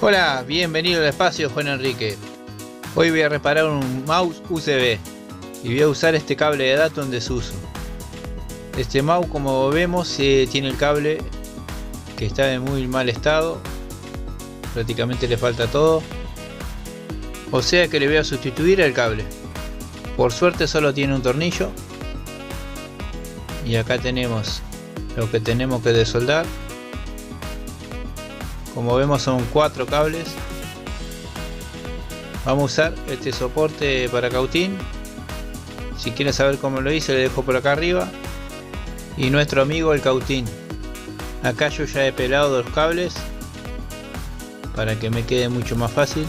Hola, bienvenido al espacio Juan Enrique. Hoy voy a reparar un mouse USB y voy a usar este cable de datos en desuso. Este mouse, como vemos, tiene el cable que está en muy mal estado, prácticamente le falta todo, o sea que le voy a sustituir el cable. Por suerte solo tiene un tornillo y acá tenemos lo que tenemos que desoldar. Como vemos son 4 cables. Vamos a usar este soporte para cautín. Si quieren saber cómo lo hice, le dejo por acá arriba. Y nuestro amigo el cautín. Acá yo ya he pelado los cables para que me quede mucho más fácil.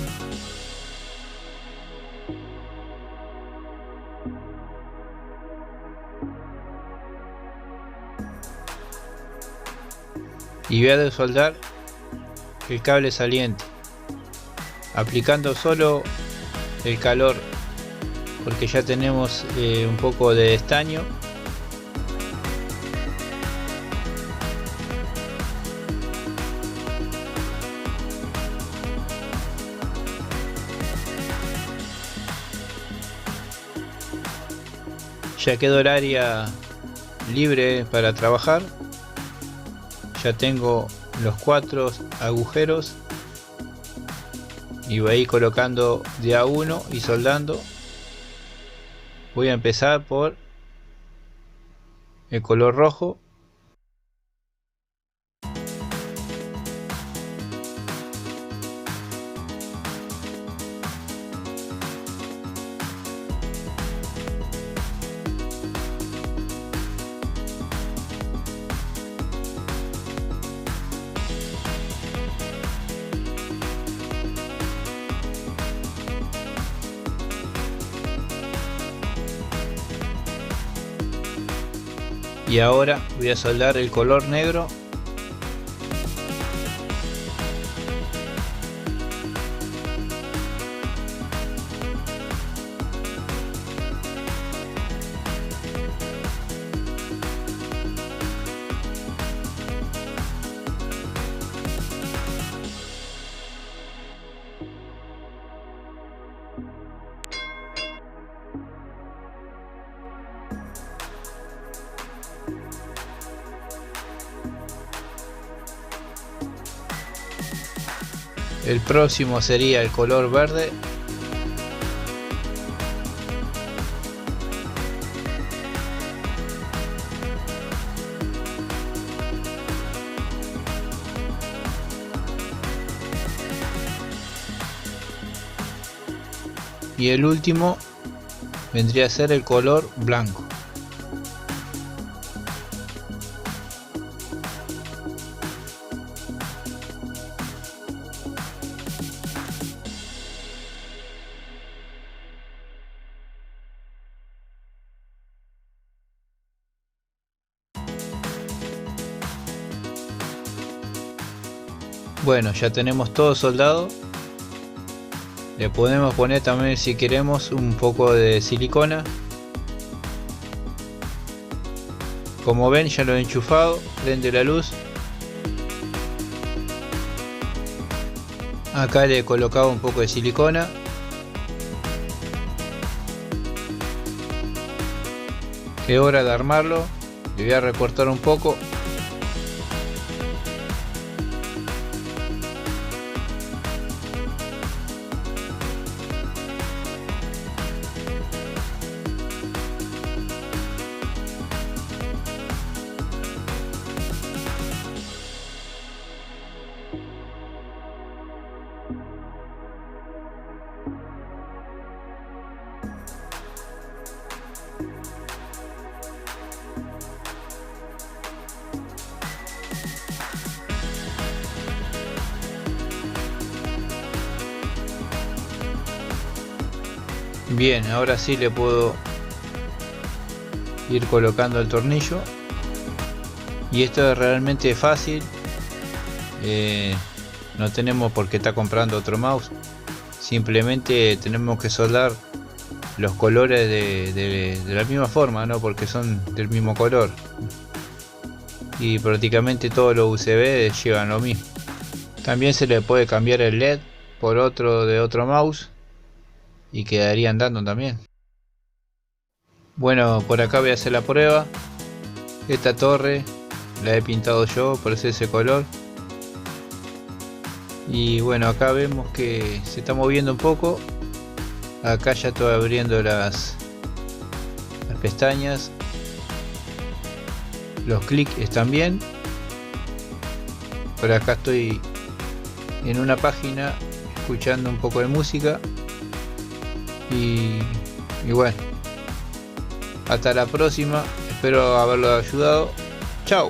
Y voy a desoldar el cable saliente, aplicando solo el calor, porque ya tenemos un poco de estaño. Ya quedó el área libre para trabajar. Ya tengo los 4 agujeros y voy a ir colocando de a uno y soldando. Voy a empezar por el color rojo. Y ahora voy a soldar el color negro. El próximo sería el color verde. Y el último vendría a ser el color blanco. Bueno, ya tenemos todo soldado. Le podemos poner también, si queremos, un poco de silicona. Como ven, ya lo he enchufado, prende la luz. Acá le he colocado un poco de silicona. Es hora de armarlo. Le voy a recortar un poco. Bien, ahora sí le puedo ir colocando el tornillo. Y esto es realmente fácil. No tenemos por qué estar comprando otro mouse. Simplemente tenemos que soldar los colores de la misma forma, ¿no? Porque son del mismo color. Y prácticamente todos los USB llevan lo mismo. También se le puede cambiar el LED por otro de otro mouse y quedaría andando también. Bueno, por acá voy a hacer la prueba. Esta torre la he pintado yo, por ese color. Y bueno, acá vemos que se está moviendo un poco. Acá ya estoy abriendo las pestañas. Los clics están bien. Por acá estoy en una página escuchando un poco de música. Y bueno, hasta la próxima. Espero haberlo ayudado. Chao.